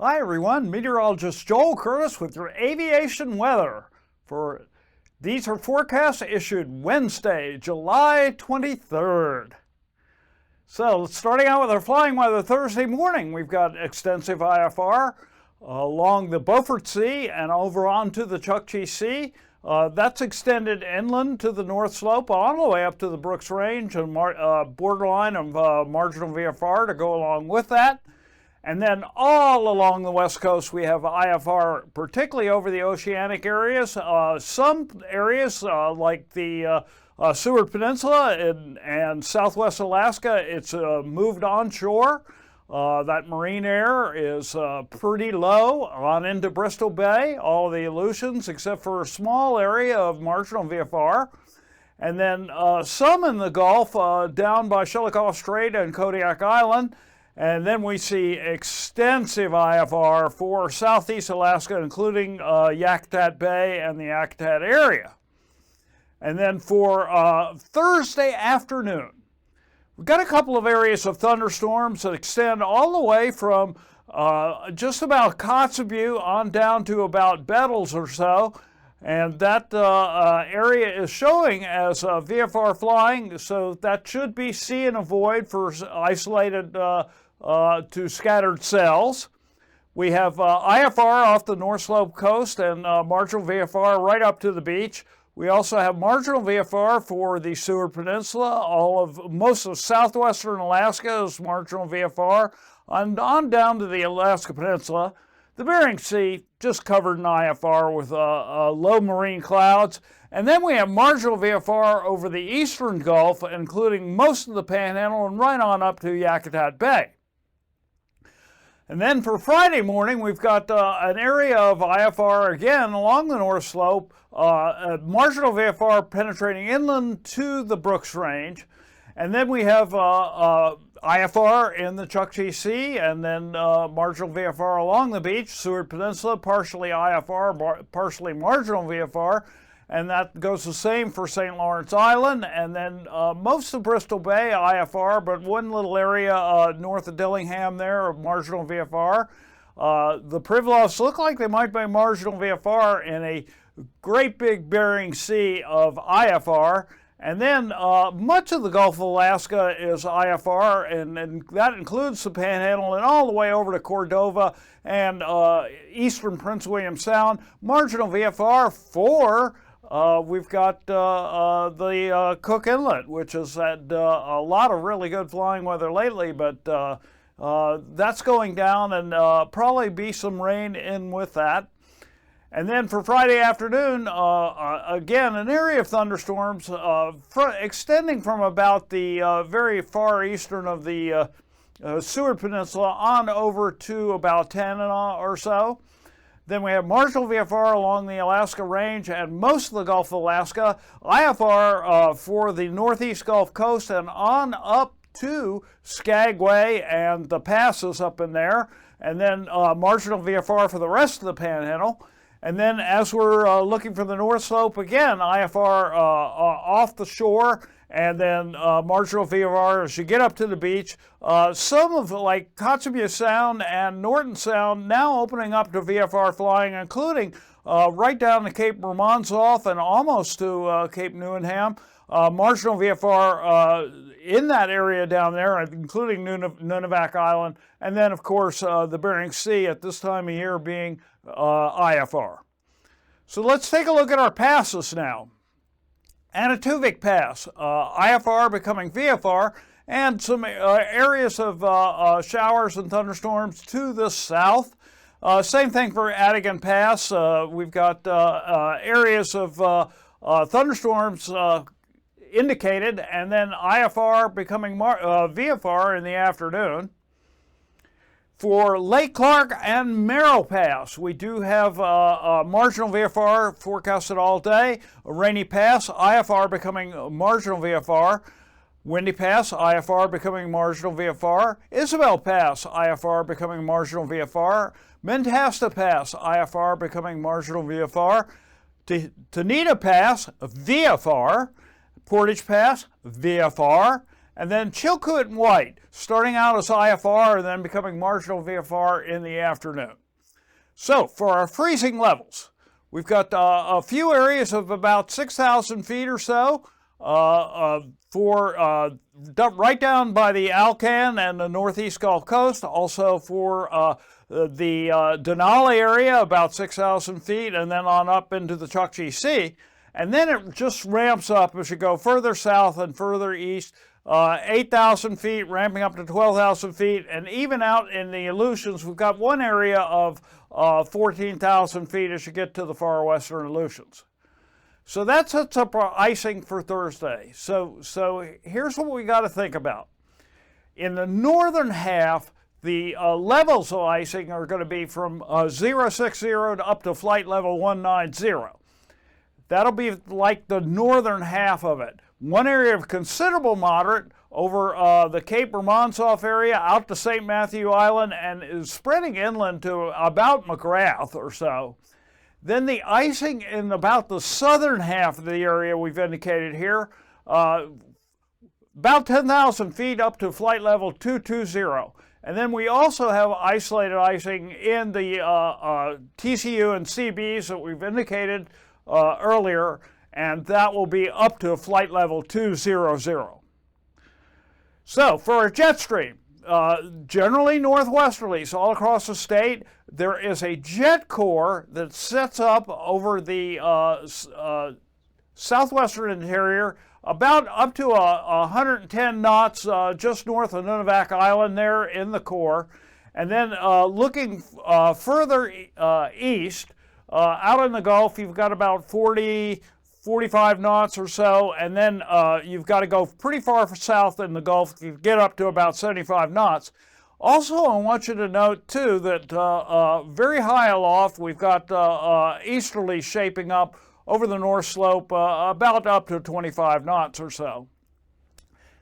Hi everyone, Meteorologist Joel Curtis with your aviation weather. These are forecasts issued Wednesday, July 23rd. So starting out with our flying weather Thursday morning, we've got extensive IFR along the Beaufort Sea and over onto the Chukchi Sea. That's extended inland to the North Slope all the way up to the Brooks Range and borderline of marginal VFR to go along with that. And then all along the West Coast, we have IFR, particularly over the oceanic areas. Some areas, like the Seward Peninsula and southwest Alaska, it's moved onshore. That marine air is pretty low on into Bristol Bay, all the Aleutians, except for a small area of marginal VFR. And then some in the Gulf, down by Shelikof Strait and Kodiak Island. And then we see extensive IFR for southeast Alaska, including Yakutat Bay and the Yakutat area. And then for Thursday afternoon, we've got a couple of areas of thunderstorms that extend all the way from just about Kotzebue on down to about Bettles or so. And that area is showing as VFR flying, so that should be see and avoid for isolated to scattered cells. We have IFR off the North Slope coast and marginal VFR right up to the beach. We also have marginal VFR for the Seward Peninsula. Most of southwestern Alaska is marginal VFR, and on down to the Alaska Peninsula. The Bering Sea just covered in IFR with low marine clouds. And then we have marginal VFR over the eastern Gulf, including most of the Panhandle and right on up to Yakutat Bay. And then for Friday morning, we've got an area of IFR again along the North Slope, marginal VFR penetrating inland to the Brooks Range. And then we have IFR in the Chukchi Sea, and then marginal VFR along the beach, Seward Peninsula, partially IFR, partially marginal VFR, and that goes the same for St. Lawrence Island, and then most of Bristol Bay, IFR, but one little area north of Dillingham there of marginal VFR. The Pribilofs look like they might be marginal VFR in a great big Bering Sea of IFR. And then much of the Gulf of Alaska is IFR, and that includes the Panhandle and all the way over to Cordova and eastern Prince William Sound. Marginal VFR for, we've got the Cook Inlet, which has had a lot of really good flying weather lately, but that's going down and probably be some rain in with that. And then for Friday afternoon, again, an area of thunderstorms extending from about the very far eastern of the Seward Peninsula on over to about Tanana or so. Then we have marginal VFR along the Alaska Range and most of the Gulf of Alaska, IFR for the northeast Gulf Coast and on up to Skagway and the passes up in there, and then marginal VFR for the rest of the Panhandle. And then as we're looking for the North Slope, again, IFR off the shore, and then marginal VFR as you get up to the beach. Some of like Kotzebue Sound and Norton Sound now opening up to VFR flying, including right down to Cape Romanzoff and almost to Cape Newenham. Marginal VFR in that area down there, including Nunivak Island, and then of course the Bering Sea at this time of year being IFR. So let's take a look at our passes now. Anatuvik Pass, IFR becoming VFR, and some areas of showers and thunderstorms to the south. Same thing for Adigan Pass. We've got areas of thunderstorms indicated, and then IFR becoming VFR in the afternoon. For Lake Clark and Merrill Pass, we do have marginal VFR forecasted all day. A Rainy Pass, IFR becoming marginal VFR. Windy Pass, IFR becoming marginal VFR. Isabel Pass, IFR becoming marginal VFR. Mentasta Pass, IFR becoming marginal VFR. Tanita Pass, VFR. Portage Pass, VFR. And then Chilkoot and White, starting out as IFR and then becoming marginal VFR in the afternoon. So for our freezing levels, we've got a few areas of about 6,000 feet or so right down by the Alcan and the northeast Gulf Coast, also for the Denali area, about 6,000 feet, and then on up into the Chukchi Sea. And then it just ramps up as you go further south and further east, 8,000 feet, ramping up to 12,000 feet, and even out in the Aleutians, we've got one area of 14,000 feet as you get to the far western Aleutians. So that sets up our icing for Thursday. So here's what we got to think about. In the northern half, the levels of icing are going to be from 060 to up to flight level 190. That'll be like the northern half of it. One area of considerable moderate over the Cape Romanzoff area out to St. Matthew Island and is spreading inland to about McGrath or so. Then the icing in about the southern half of the area we've indicated here, about 10,000 feet up to flight level 220. And then we also have isolated icing in the TCU and CBs that we've indicated earlier, and that will be up to flight level 200. So for our jet stream, generally northwesterlies all across the state. There is a jet core that sets up over the southwestern interior, about up to 110 knots just north of Nunivak Island there in the core. And then looking further east, out in the Gulf, you've got about 45 knots or so, and then you've got to go pretty far south in the Gulf to get up to about 75 knots. Also, I want you to note, too, that very high aloft, we've got easterly shaping up over the North Slope, about up to 25 knots or so.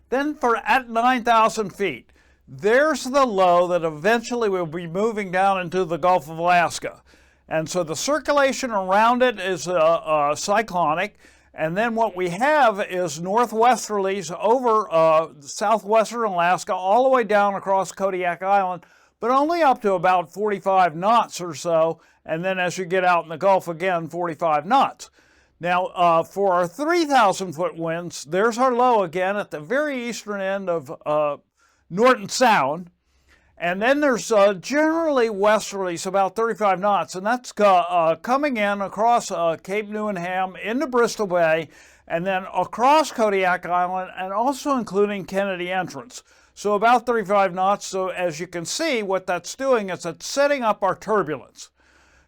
Then at 9,000 feet, there's the low that eventually will be moving down into the Gulf of Alaska. And so the circulation around it is cyclonic. And then what we have is northwesterlies over southwestern Alaska all the way down across Kodiak Island, but only up to about 45 knots or so. And then as you get out in the Gulf again, 45 knots. Now for our 3,000 foot winds, there's our low again at the very eastern end of Norton Sound. And then there's generally westerlies about 35 knots, and that's coming in across Cape Newenham into Bristol Bay, and then across Kodiak Island, and also including Kennedy Entrance. So about 35 knots. So as you can see, what that's doing is it's setting up our turbulence.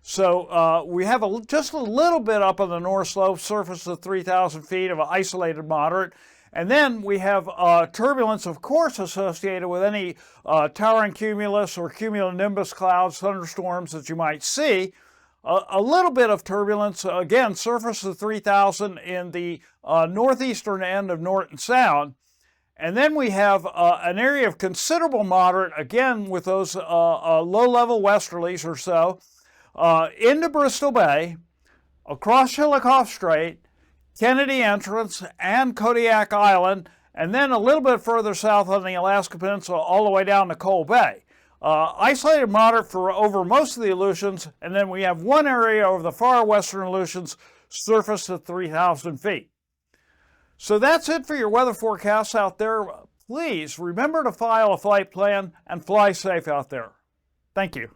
So we have just a little bit up on the North Slope, surface of 3,000 feet of isolated moderate. And then we have turbulence, of course, associated with any towering cumulus or cumulonimbus clouds, thunderstorms that you might see. A little bit of turbulence, again, surface of 3,000 in the northeastern end of Norton Sound. And then we have an area of considerable moderate, again, with those low-level westerlies or so, into Bristol Bay, across Chillicothe Strait, Kennedy Entrance, and Kodiak Island, and then a little bit further south on the Alaska Peninsula all the way down to Coal Bay. Isolated moderate for over most of the Aleutians, and then we have one area over the far western Aleutians, surface at 3,000 feet. So that's it for your weather forecasts out there. Please remember to file a flight plan and fly safe out there. Thank you.